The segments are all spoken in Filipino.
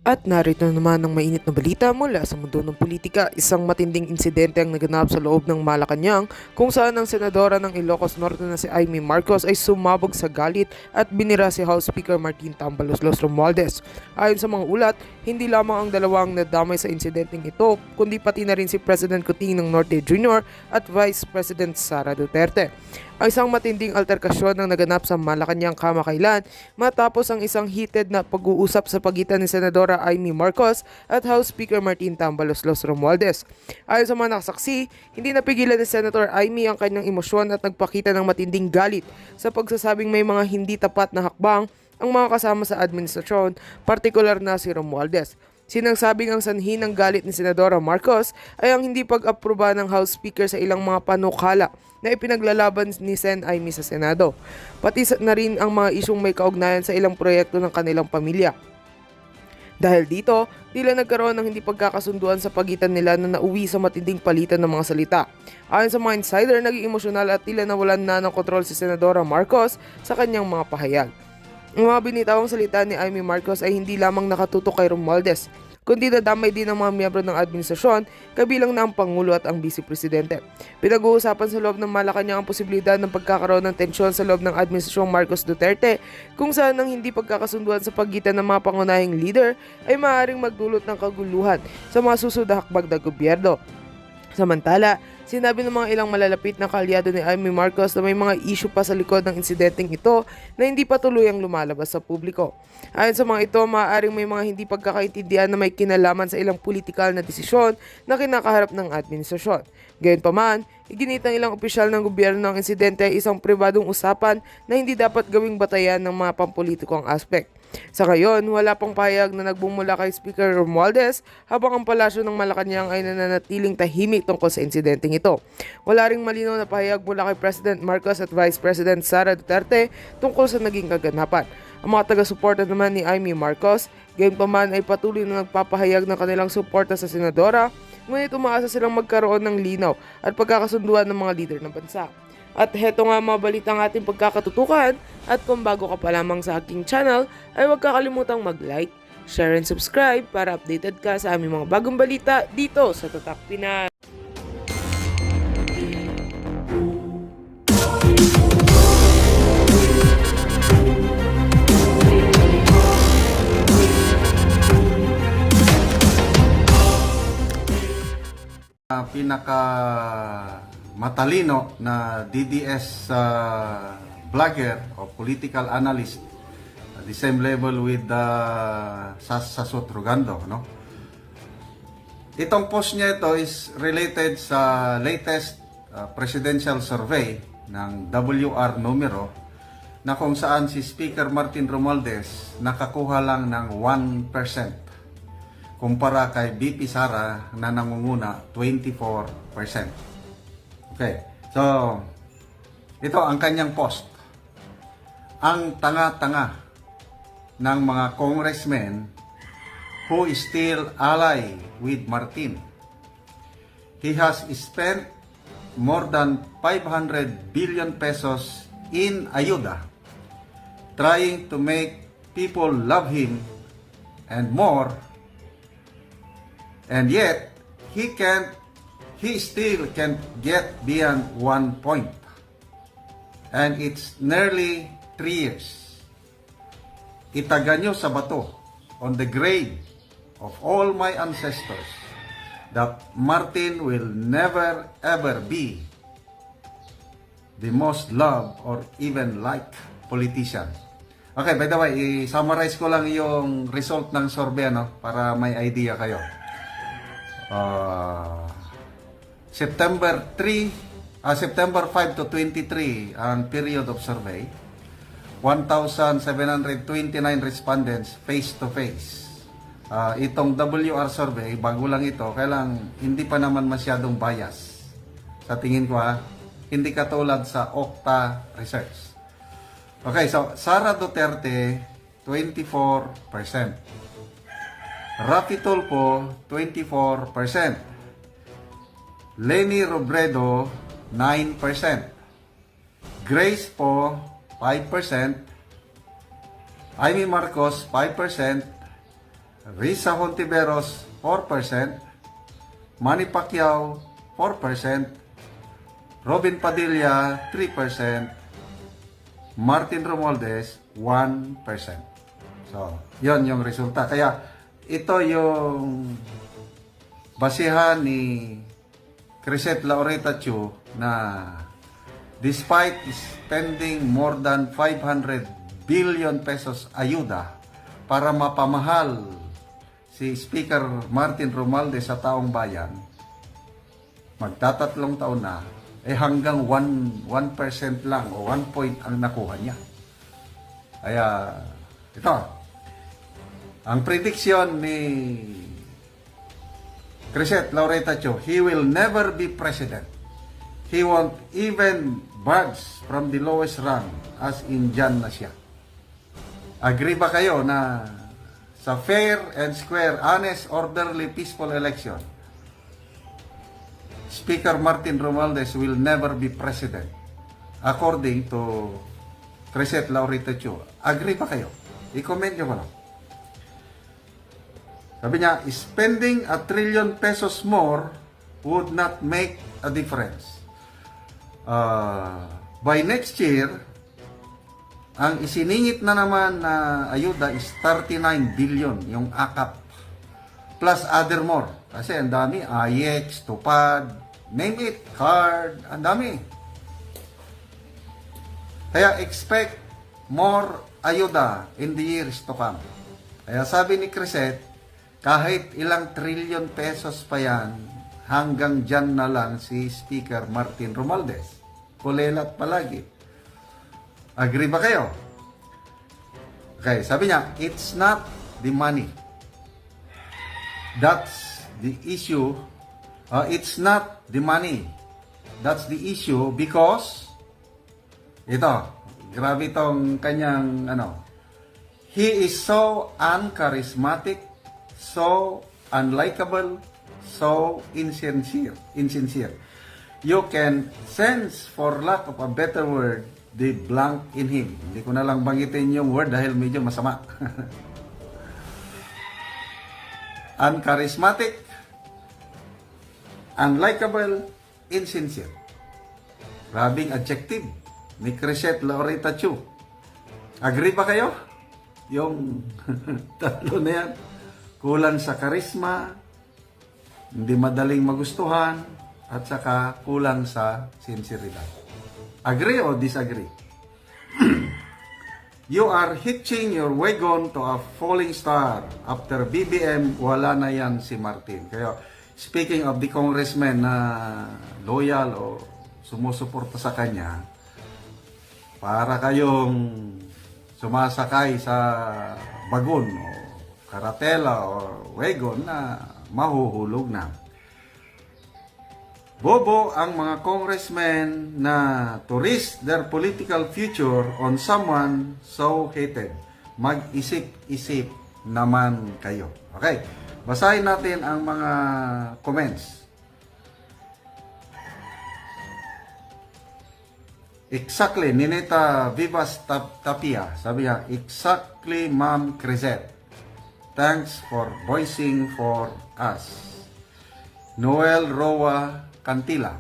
At narito naman ang mainit na balita mula sa mundo ng politika. Isang matinding insidente ang naganap sa loob ng Malacanang kung saan ang senadora ng Ilocos Norte na si Imee Marcos ay sumabog sa Galit at binira si House Speaker Martin Tambaloslos Romualdez. Ayon sa mga ulat, hindi lamang ang dalawang nadamay sa insidenteng ito kundi pati na rin si President Kuting ng Norte Jr. at Vice President Sara Duterte. Ang isang matinding alterkasyon ang naganap sa Malacanang kamakailan matapos ang isang heated na pag-uusap sa pagitan ni Senadora Imee Marcos at House Speaker Martin Tambaloslos Romualdez. Ayon sa mga nakasaksi, hindi napigilan ni Senator Imee ang kanyang emosyon at nagpakita ng matinding galit sa pagsasabing may mga hindi tapat na hakbang ang mga kasama sa administrasyon, partikular na si Romualdez. Sinagsabing ang sanhi ng galit ni Senadora Marcos ay ang hindi pag-aproba ng House Speaker sa ilang mga panukala na ipinaglalaban ni Sen. Imee sa Senado. Pati na rin ang mga isyong may kaugnayan sa ilang proyekto ng kanilang pamilya. Dahil dito, tila nagkaroon ng hindi pagkakasunduan sa pagitan nila na nauwi sa matinding palitan ng mga salita. Ayon sa mga insider, naging emosyonal at tila nawalan na ng kontrol si Senadora Marcos sa kanyang mga pahayag. Ang mga binitawang salita ni Imee Marcos ay hindi lamang nakatutok kay Romualdez, kundi nadamay din ng mga miyembro ng administrasyon, kabilang na ang Pangulo at ang Vice Presidente. Pinag-uusapan sa loob ng Malacanang ang posibilidad ng pagkakaroon ng tensyon sa loob ng administrasyong Marcos Duterte, kung saan ang hindi pagkakasunduan sa pagitan ng mga pangunahing leader ay maaaring magdulot ng kaguluhan sa mga susunod na hakbang ng gobyerno. Samantala, sinabi ng mga ilang malalapit na kaalyado ni Imee Marcos na may mga issue pa sa likod ng insidenteng ito na hindi pa tuluyang lumalabas sa publiko. Ayon sa mga ito, maaaring may mga hindi pagkakaintindihan na may kinalaman sa ilang politikal na desisyon na kinakaharap ng administrasyon. Gayunpaman, iginit ng ilang opisyal ng gobyerno ng insidente ay isang pribadong usapan na hindi dapat gawing batayan ng mga pampolitikong aspek. Sa ngayon, wala pang pahayag na nagbumula kay Speaker Romualdez habang ang palasyo ng Malacanang ay nananatiling tahimik tungkol sa insidenteng ito. Wala ring malinaw na pahayag mula kay President Marcos at Vice President Sara Duterte tungkol sa naging kaganapan. Ang mga taga-suporta naman ni Imee Marcos, gayunpaman ay patuloy na nagpapahayag ng kanilang suporta sa senadora, ngunit umaasa silang magkaroon ng linaw at pagkakasunduan ng mga leader ng bansa. At heto nga mga balita ang ating pagkakatutukan, at kung bago ka pa lamang sa aking channel ay huwag kakalimutang mag-like, share and subscribe para updated ka sa aming mga bagong balita dito sa Tatak Pinas. Pinaka matalino na DDS vlogger o political analyst, the same level with Sasot Rugando, no? Itong post niya ito is related sa latest presidential survey ng WR numero, na kung saan si Speaker Martin Romualdez nakakuha lang ng 1% kumpara kay BP Sara na nangunguna 24%. Okay, so ito ang kanyang post. Ang tanga-tanga ng mga congressmen who is still ally with Martin. He has spent more than 500 billion pesos in ayuda, trying to make people love him and more, and yet he still can't get beyond 1 point. And it's nearly 3 years. Itaga nyo sa bato on the grave of all my ancestors that Martin will never ever be the most loved or even liked politician. Okay, by the way, i-summarize ko lang yung result ng survey, no, para may idea kayo. September 5 to 23 ang period of survey. 1,729 respondents face-to-face. Itong WR survey, bago lang ito, kailang hindi pa naman masyadong bias. Sa tingin ko hindi katulad sa Okta research. Okay, so Sara Duterte, 24%. Rapi Tulfo, 24%. Leni Robredo, 9%. Grace Po, 5%. Imee Marcos, 5%. Risa Hontiveros, 4%. Manny Pacquiao, 4%. Robin Padilla, 3%. Martin Romualdez, 1%. So, yon yung resulta. Kaya, ito yung basihan ni Crisette Laureta Chu na despite spending more than 500 billion pesos ayuda para mapamahal si Speaker Martin Romualdez sa taong bayan, magtatatlong taon na, hanggang 1% lang o 1 point ang nakuha niya. Kaya, ito, ang prediction ni Crisette Laureta Chu, he will never be president. He won't even budge from the lowest rank as in Jan na siya. Agree ba kayo na sa fair and square, honest, orderly, peaceful election, Speaker Martin Romualdez will never be president according to Crisette Laureta Chu? Agree ba kayo? I-comment nyo ko lang. Sabi niya, spending 1 trillion pesos more would not make a difference. By next year, ang isiningit na naman na ayuda is 39 billion, yung AKAP. Plus other more. Kasi ang dami, IX, Tupad, name it, card, ang dami. Kaya expect more ayuda in the years to come. Kaya sabi ni Crisette, kahit ilang trillion pesos pa yan, hanggang dyan na lang si Speaker Martin Romualdez. Kulelat palagi. Agree ba kayo? Okay, sabi niya, it's not the money. That's the issue. It's not the money. That's the issue because ito, grabe itong kanyang he is so uncharismatic, so unlikable, so insincere. You can sense, for lack of a better word, the blank in him. Hindi ko na lang banggitin yung word dahil medyo masama. Uncharismatic, unlikable, insincere. Grabing adjective ni Crisette Laureta Chu. Agree ba kayo? Yung tatlo na yan. Kulang sa karisma, hindi madaling magustuhan, at saka kulang sa sinseridad. Agree or disagree? You are hitching your wagon to a falling star. After BBM, wala na yan si Martin. Kaya, speaking of the congressman na loyal o sumusuporta sa kanya, para kayong sumasakay sa bagon o karatela o wagon na mahuhulog na. Bobo ang mga congressmen na to risk their political future on someone so hated. Mag-isip-isip naman kayo. Okay, basahin natin ang mga comments. Exactly, Nineta Vivas Tapia. Sabi niya, exactly, Ma'am Crisette. Thanks for voicing for us. Noel Roa Cantila.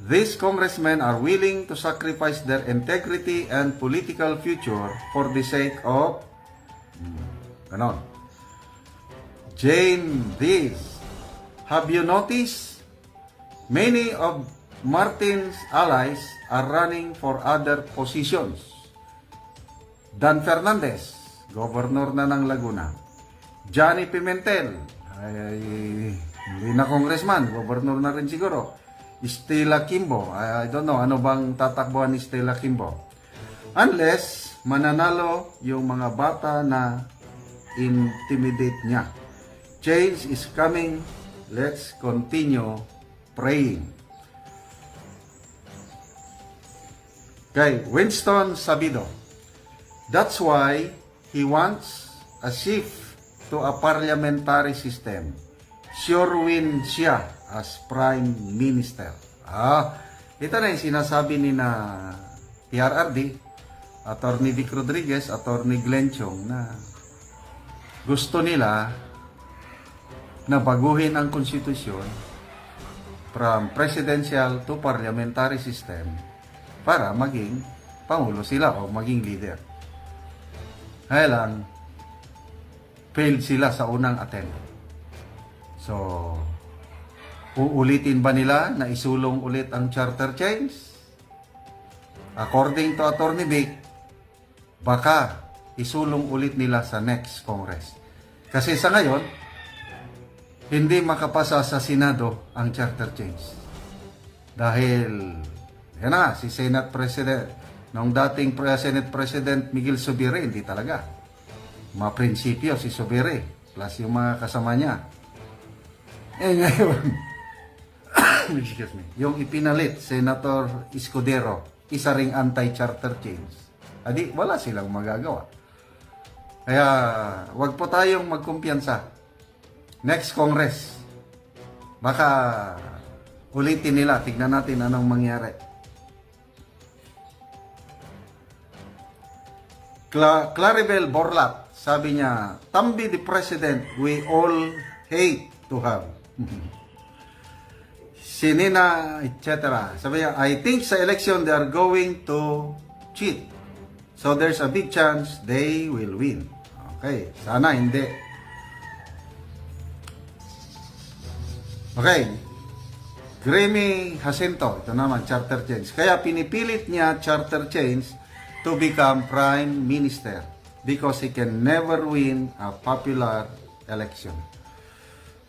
These congressmen are willing to sacrifice their integrity and political future for the sake of ganon. Jane Diz. Have you noticed many of Martin's allies are running for other positions? Dan Fernandez, governor na ng Laguna. Johnny Pimentel, hindi na congressman, governor na rin siguro. Stella Kimbo, I don't know, ano bang tatakbuhan ni Stella Kimbo? Unless mananalo yung mga bata na intimidate niya. Change is coming, let's continue praying. Okay, Winston Sabido. That's why he wants a shift to a parliamentary system. Sure win siya as Prime Minister. Ito na yung sinasabi ni na PRRD, Attorney Vic Rodriguez, Attorney Glenn Chong, na gusto nila na baguhin ang konstitusyon from presidential to parliamentary system para maging pangulo sila o maging leader. Kaya lang, failed sila sa unang attempt. So, uulitin ba nila na isulong ulit ang charter change? According to Attorney Vic, baka isulong ulit nila sa next Congress. Kasi sa ngayon, hindi makapasa sa Senado ang charter change. Dahil, yan na, si Senate President, nung dating Senate President Miguel Zubiri, hindi talaga. Maprinsipyo si Zubiri, plus yung mga kasama niya. Eh ngayon, excuse me, yung ipinalit, Senator Escudero, isa ring anti-charter change. Adi, wala silang magagawa. Kaya, wag po tayong magkumpiyansa. Next Congress, baka ulitin nila, tignan natin anong mangyari. Claribel Borlat, sabi niya, Tambi the President we all hate to have. Sinina, etc. Sabi niya, I think sa election they are going to cheat. So there's a big chance they will win. Okay, sana hindi. Okay, Grammy Jacinto, ito naman, charter change. Kaya pinipilit niya charter change to become Prime Minister because he can never win a popular election.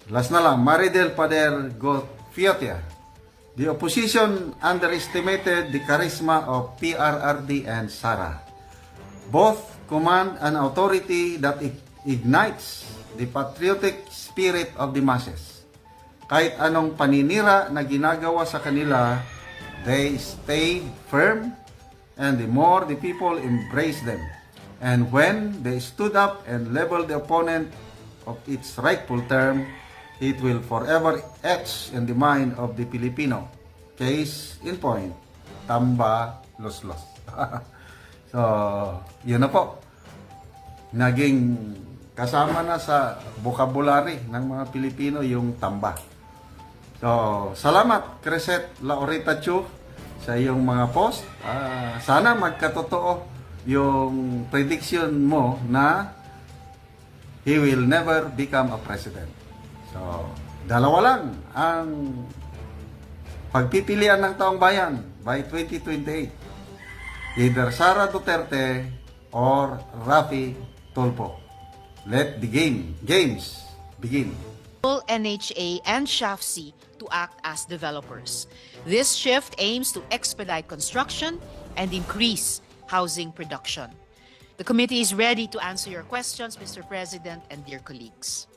Last na lang, Maridel Pader Gotfiotia. The opposition underestimated the charisma of PRRD and Sara. Both command an authority that ignites the patriotic spirit of the masses. Kahit anong paninira na ginagawa sa kanila, they stayed firm, and the more the people embraced them. And when they stood up and leveled the opponent of its rightful term, it will forever etch in the mind of the Filipino. Case in point, tamba, los-los. So, yun na po. Naging kasama na sa vocabulary ng mga Pilipino yung tamba. So, salamat, Cresset Laurita Chu, sa iyong mga post. Sana magkatotoo yung prediction mo na he will never become a president. So, dalawa lang ang pagpipilian ng taong bayan by 2028. Either Sara Duterte or Rafi Tulfo. Let the games begin. NHA and SHAFC to act as developers. This shift aims to expedite construction and increase housing production. The committee is ready to answer your questions, Mr. President and dear colleagues.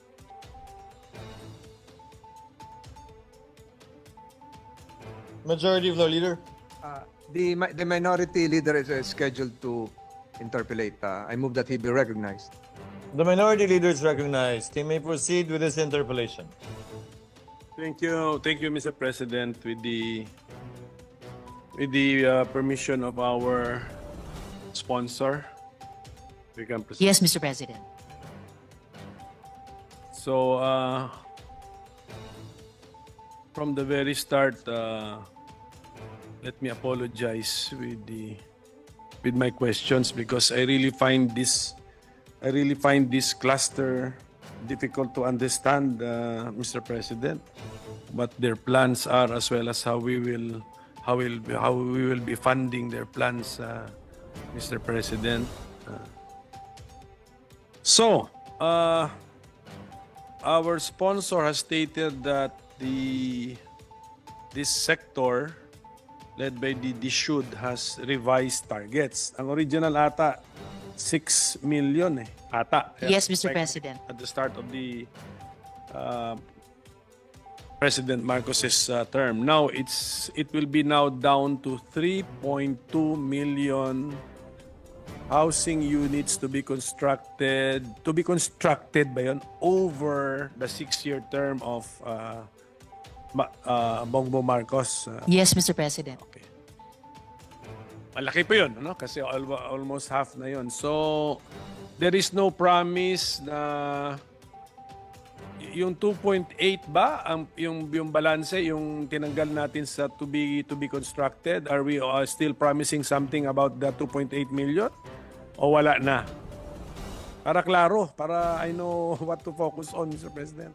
Majority Floor Leader. The minority leader is scheduled to interpolate. I move that he be recognized. The minority leader is recognized. He may proceed with his interpellation. Thank you, Mr. President. With the permission of our sponsor, we can proceed. Yes, Mr. President. So, from the very start, let me apologize with my questions because I really find this cluster difficult to understand, Mr. President, what their plans are, as well as how we will be funding their plans, Mr. President. So, our sponsor has stated that this sector, led by the DSUD, has revised targets. Ang original ata 6 million ata. Yes, Mr. President. At the start of the President Marcos's term. Now it will be now down to 3.2 million housing units to be constructed ba yun, over the 6-year term of Bongbong Marcos. Yes, Mr. President. Okay. malaki pa yun, ano? Kasi almost half na yun. So, there is no promise na yung 2.8 ba yung balanse yung tinanggal natin sa to be constructed, are we still promising something about the 2.8 million o wala na? Para klaro, para I know what to focus on, Mr. President.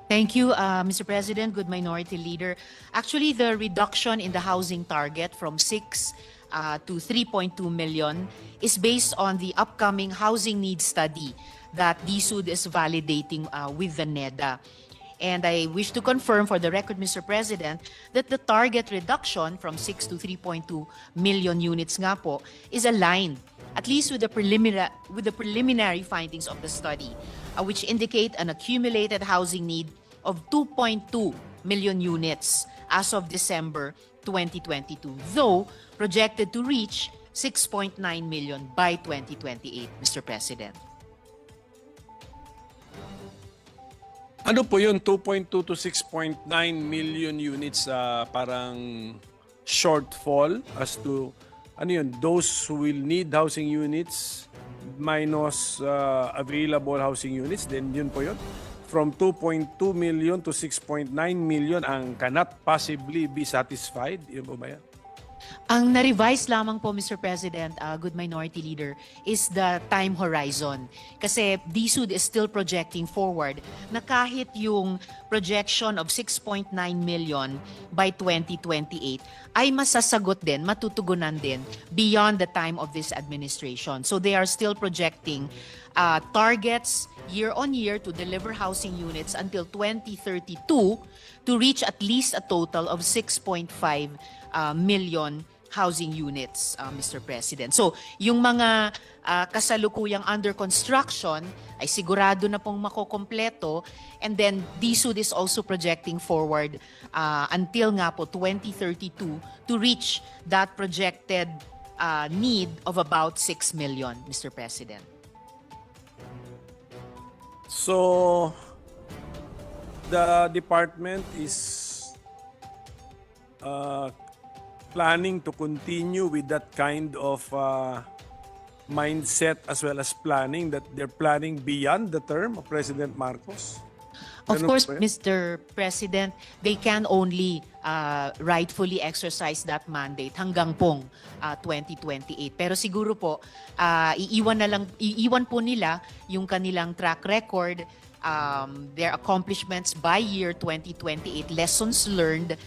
Thank you, Mr. President, good Minority Leader. Actually, the reduction in the housing target from 6 to 3.2 million is based on the upcoming housing needs study that DSUD is validating with the NEDA. And I wish to confirm for the record, Mr. President, that the target reduction from 6 to 3.2 million units nga po is aligned, at least with the preliminary findings of the study, which indicate an accumulated housing need of 2.2 million units as of December 2022, though projected to reach 6.9 million by 2028, Mr. President. Ano po yun, 2.2 to 6.9 million units parang shortfall as to, ano yun, those who will need housing units minus available housing units, then yun po yun. From 2.2 million to 6.9 million ang cannot possibly be satisfied. Yun po ba yan? Ang na-revise lamang po, Mr. President, good Minority Leader, is the time horizon. Kasi DSUD is still projecting forward na kahit yung projection of 6.9 million by 2028 ay masasagot din, matutugunan din beyond the time of this administration. So they are still projecting targets year on year to deliver housing units until 2032 to reach at least a total of 6.5 million housing units, Mr. President. So, yung mga kasalukuyang under construction ay sigurado na pong makokompleto, and then DSUD is also projecting forward until nga po 2032 to reach that projected need of about 6 million, Mr. President. So, the department is planning to continue with that kind of mindset as well as planning, that they're planning beyond the term of President Marcos? Of Ganun course, po yun? Mr. President, they can only rightfully exercise that mandate hanggang pong 2028. Pero siguro po, iiwan po nila yung kanilang track record, their accomplishments by year 2028, lessons learned,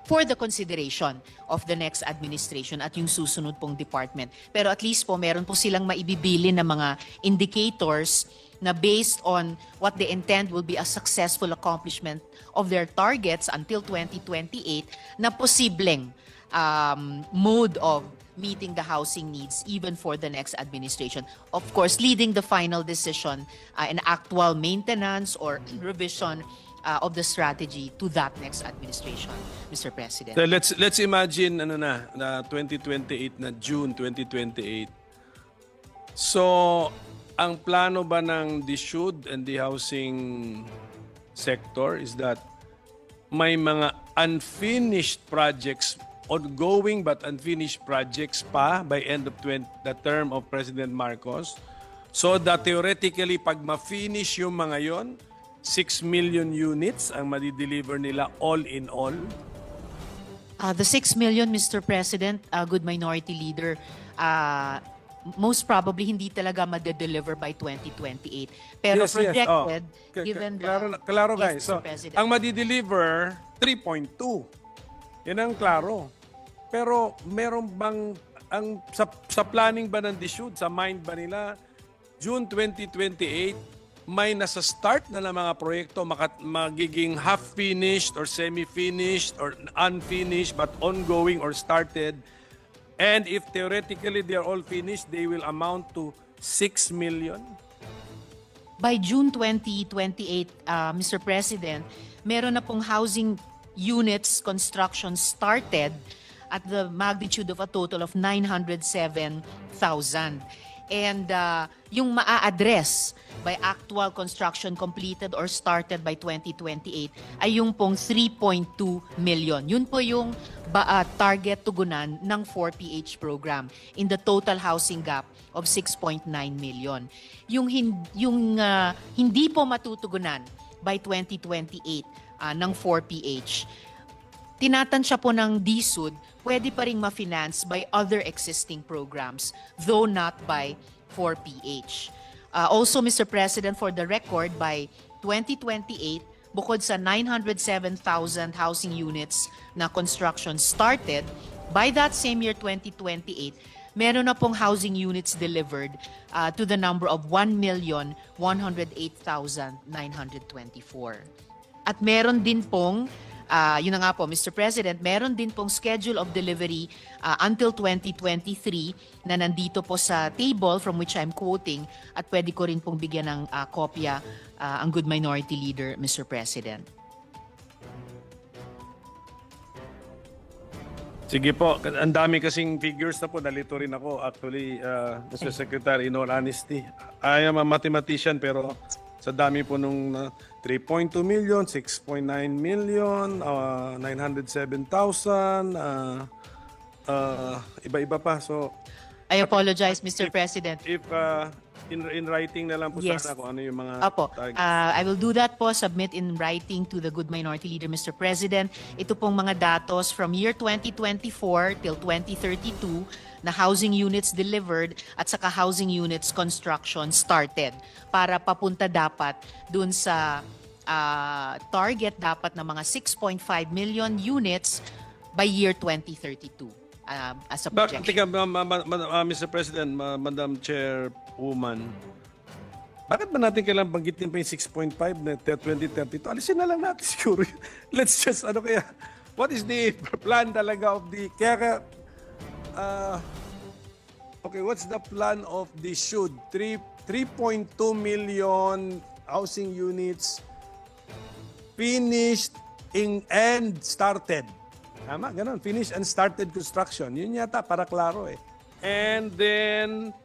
for the consideration of the next administration at yung susunod pong department. Pero at least po, meron po silang maibibili na mga indicators na based on what they intend will be a successful accomplishment of their targets until 2028 na posibleng mode of meeting the housing needs even for the next administration. Of course, leading the final decision and actual maintenance or revision of the strategy to that next administration, Mr. President. So let's imagine na 2028 na June 2028. So ang plano ba ng DSUD and the housing sector is that may mga unfinished projects, ongoing but unfinished projects pa by end of the term of President Marcos, so that theoretically pag ma-finish yung mga yon, 6 million units ang madi-deliver nila all in all? The 6 million, Mr. President, good Minority Leader, most probably hindi talaga ma-deliver by 2028. Pero projected, given the... Klaro guys. Yes, So, Mr. President. ang madi-deliver, 3.2. Yan ang klaro. Pero meron bang, sa planning ba ng DSUD, sa mind ba nila, June 2028, may nasa start na ng mga proyekto magiging half-finished or semi-finished or unfinished but ongoing or started? And if theoretically they are all finished, they will amount to 6 million? By June 2028, Mr. President, meron na pong housing units construction started at the magnitude of a total of 907,000. And yung maa-address by actual construction completed or started by 2028 ay yung pong 3.2 million. Yun po yung target tugunan ng 4PH program in the total housing gap of 6.9 million. Yung hindi po matutugunan by 2028 ng 4PH, tinatansya po ng DSUD, pwede pa ring ma-finance by other existing programs, though not by 4PH. Also, Mr. President, for the record, by 2028, bukod sa 907,000 housing units na construction started, by that same year, 2028, meron na pong housing units delivered to the number of 1,108,924. At meron din pong yun na nga po, Mr. President, meron din pong schedule of delivery until 2023 na nandito po sa table from which I'm quoting at pwede ko rin pong bigyan ng kopya ang Good Minority Leader, Mr. President. Sige po, ang dami kasing figures na po, nalito rin ako. Actually, Mr. Secretary, in all honesty, I am a mathematician pero sa dami po nung 3.2 million, 6.9 million, 907,000, iba-iba pa. So, I apologize, Mr. President. if in writing na lang po Yes. sana kung ano yung mga Apo, targets. I will do that po, submit in writing to the Good Minority Leader, Mr. President. Ito pong mga datos from year 2024 till 2032 na housing units delivered at saka housing units construction started para papunta dapat dun sa target dapat na mga 6.5 million units by year 2032 as a projection. Teka, Mr. President, Madam Chairwoman, bakit ba natin kailangan banggitin pa yung 6.5 na 2032? Alisin na lang natin siguro. Let's just, what is the plan talaga of the, okay, what's the plan of the should? 3.2 million housing units finished and started. Tama, ganun. Finished and started construction. Yun yata, para klaro eh. And then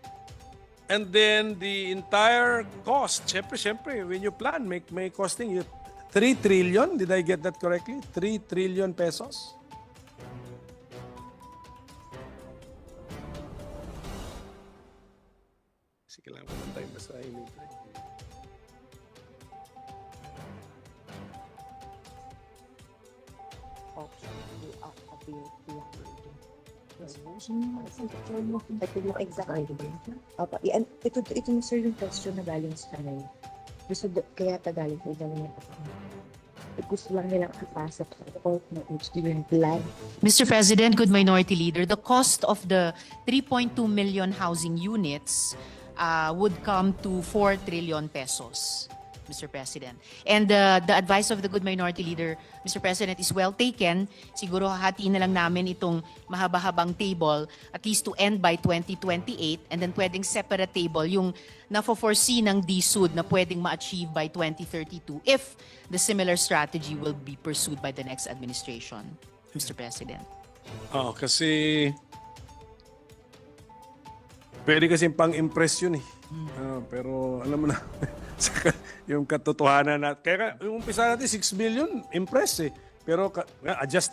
the entire cost, syempre, when you plan, may costing you 3 trillion. Did I get that correctly? 3 trillion pesos? Kasi kailangan ko ng time basahin ito. Ito yung exact. Ito na sir yung question na galing sa kanay. Kaya tagaling ko yung ganyan. Gusto lang nilang kapasok sa court na yung plan. Mr. President, Good Minority Leader, the cost of the 3.2 million housing units would come to 4 trillion pesos, Mr. President. And the advice of the Good Minority Leader, Mr. President, is well taken. Siguro hahatiin na lang namin itong mahaba-habang table at least to end by 2028 and then pwedeng separate table yung na-foresee ng DSUD na pwedeng ma-achieve by 2032 if the similar strategy will be pursued by the next administration, Mr. President. Kasi pwede kasing pang-impress yun eh. Pero alam mo na, yung katotohanan na, kaya yung umpisa natin 6 million, impress eh. Pero adjust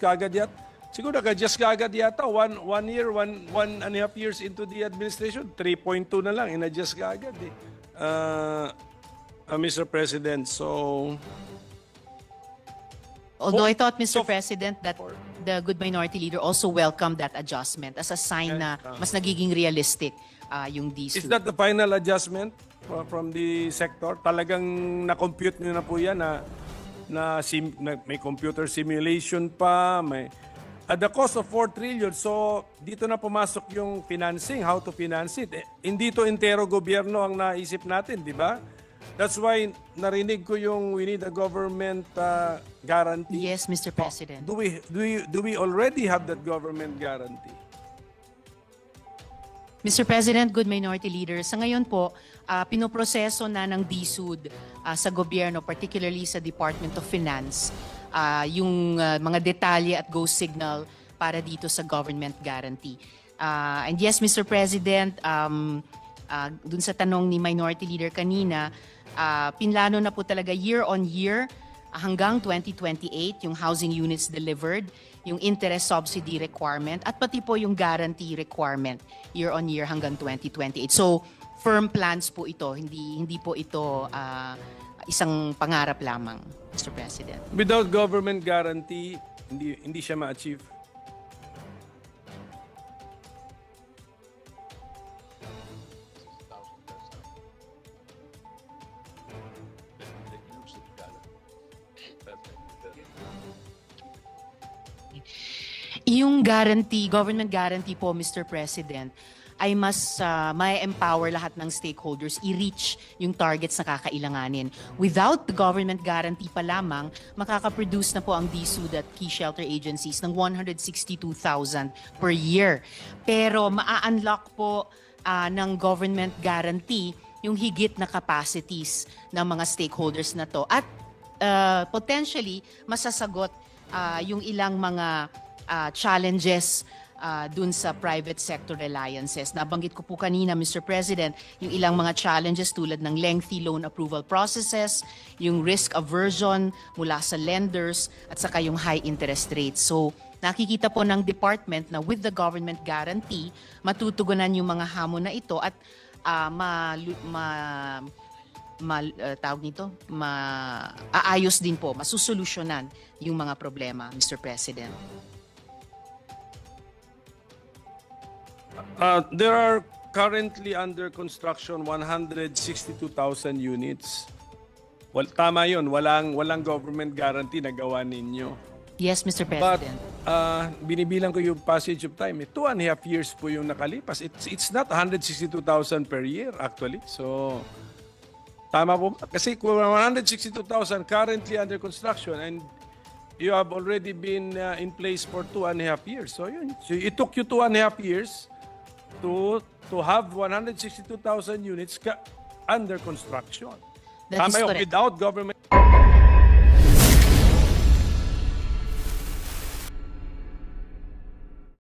ka agad yata. Siguro nag-adjust ka agad yata, one year, one and a half years into the administration, 3.2 na lang, in-adjust ka agad eh. Mr. President, so... Although I thought, Mr. President, that the Good Minority Leader also welcomed that adjustment as a sign na mas nagiging realistic yung DSUD. Is that the final adjustment from the sector? Talagang na-compute nyo na po yan na may computer simulation pa, may... At the cost of 4 trillion, so dito na pumasok yung financing, how to finance it. Hindi to entero gobyerno ang naisip natin, di ba? That's why narinig ko yung we need a government guarantee. Yes, Mr. President. Do we already have that government guarantee? Mr. President, Good Minority Leader, sa ngayon po, pinoproseso na ng DSUD sa gobyerno, particularly sa Department of Finance, yung mga detalye at go signal para dito sa government guarantee. And yes, Mr. President, dun sa tanong ni Minority Leader kanina, pinlano na po talaga year on year hanggang 2028 yung housing units delivered, yung interest subsidy requirement, at pati po yung guarantee requirement year on year hanggang 2028. So, firm plans po ito, hindi po ito isang pangarap lamang, Mr. President. Without government guarantee, hindi siya ma-achieve. Yung guarantee, government guarantee po, Mr. President, ay mas may empower lahat ng stakeholders i-reach yung targets na kakailanganin. Without the government guarantee pa lamang, makakaproduce na po ang DSUD at key shelter agencies ng 162,000 per year. Pero maa-unlock po ng government guarantee yung higit na capacities ng mga stakeholders na to. At potentially, masasagot yung ilang mga challenges dun sa private sector reliances. Nabanggit ko po kanina, Mr. President, yung ilang mga challenges tulad ng lengthy loan approval processes, yung risk aversion mula sa lenders, at saka yung high interest rates. So, nakikita po ng department na with the government guarantee, matutugunan yung mga hamon na ito at aayos din po, masusolusyonan yung mga problema, Mr. President. There are currently under construction 162,000 units. Well, tama yun, walang government guarantee na gawa ninyo. Yes, Mr. But President. binibilang ko yung passage of time. 2.5 years po yung nakalipas. It's not 162,000 per year actually. So, tama po. Kasi 162,000 currently under construction and you have already been in place for 2.5 years. So, yun. So, it took you 2.5 years to have 162,000 units under construction. That is Tama yun, correct. without government